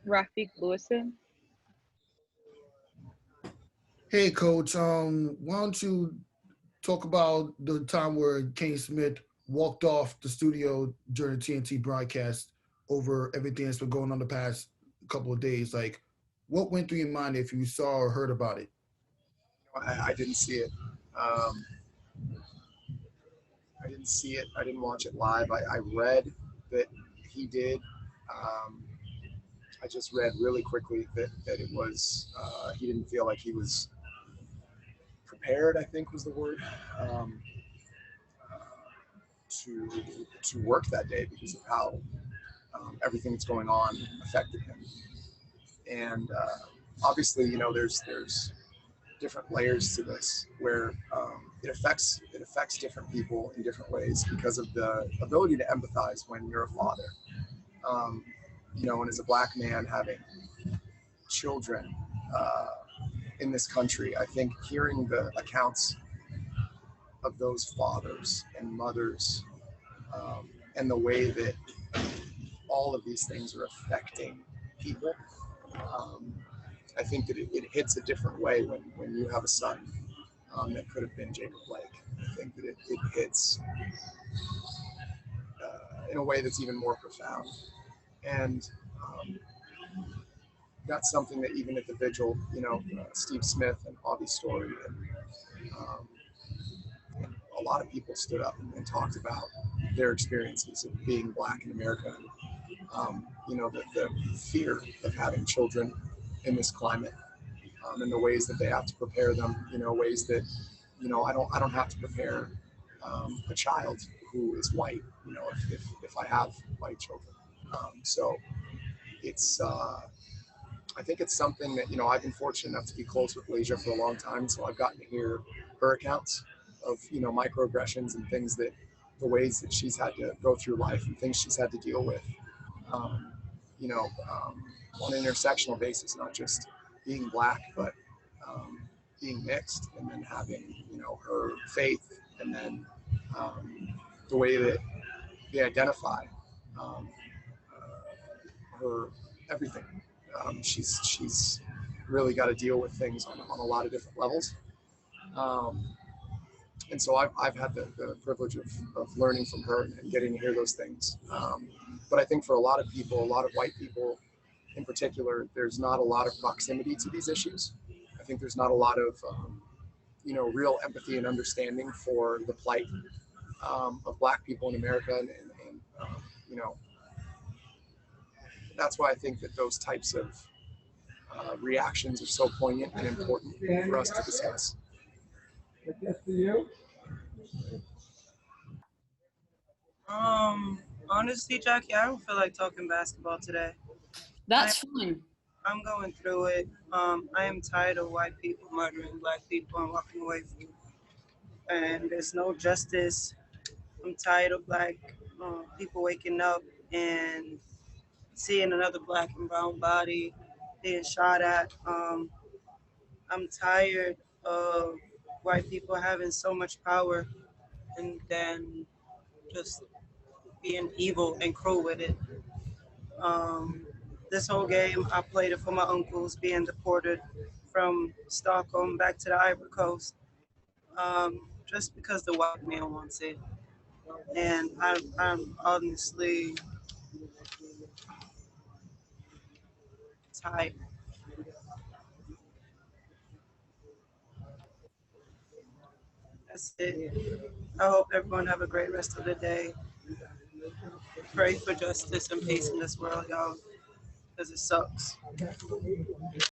Rafique Louison. Hey, Coach. Why don't you talk about the time where Kane Smith walked off the studio during the TNT broadcast over everything that's been going on the past couple of days? Like, what went through your mind if you saw or heard about it? I didn't see it. Um, I didn't see it. I didn't watch it live. I read that he did. Um, I just read really quickly that it was he didn't feel like he was prepared. I think was the word um, to work that day because of how everything that's going on affected him. And obviously, there's different layers to this where it affects different people in different ways because of the ability to empathize when you're a father. Um, and as a black man having children uh, in this country, I think hearing the accounts of those fathers and mothers and the way that all of these things are affecting people, um, I think that it hits a different way when you have a son that could have been Jacob Blake. I think that it hits in a way that's even more profound. And that's something that even at the vigil, Steve Smith and Avi's story um, and a lot of people stood up and talked about their experiences of being black in America. The fear of having children in this climate and the ways that they have to prepare them, ways that, I don't have to prepare a child who is white, if I have white children. So it's, I think it's something that, I've been fortunate enough to be close with Leisha for a long time. So I've gotten to hear her accounts of, microaggressions and things that the ways that she's had to go through life and things she's had to deal with, um, you know, um, on an intersectional basis, not just being black, but being mixed and then having, her faith and then the way that they identify um, her everything. She's really got to deal with things on a lot of different levels. Um, and so I've had the privilege of learning from her and getting to hear those things. But I think for a lot of people, a lot of white people in particular, there's not a lot of proximity to these issues. I think there's not a lot of real empathy and understanding for the plight of black people in America, and you know that's why I think that those types of reactions are so poignant and important for us to discuss. Honestly, Jackie, I don't feel like talking basketball today. I That's fine. I'm going through it. I am tired of white people murdering black people and walking away from it. And there's no justice. I'm tired of black people waking up and seeing another black and brown body being shot at. I'm tired of white people having so much power and then just being evil and cruel with it. Um, this whole game, I played it for my uncles being deported from Stockholm back to the Ivory Coast, just because the white man wants it. And I'm honestly tired. That's it. I hope everyone have a great rest of the day. Pray for justice and peace in this world, y'all, because it sucks.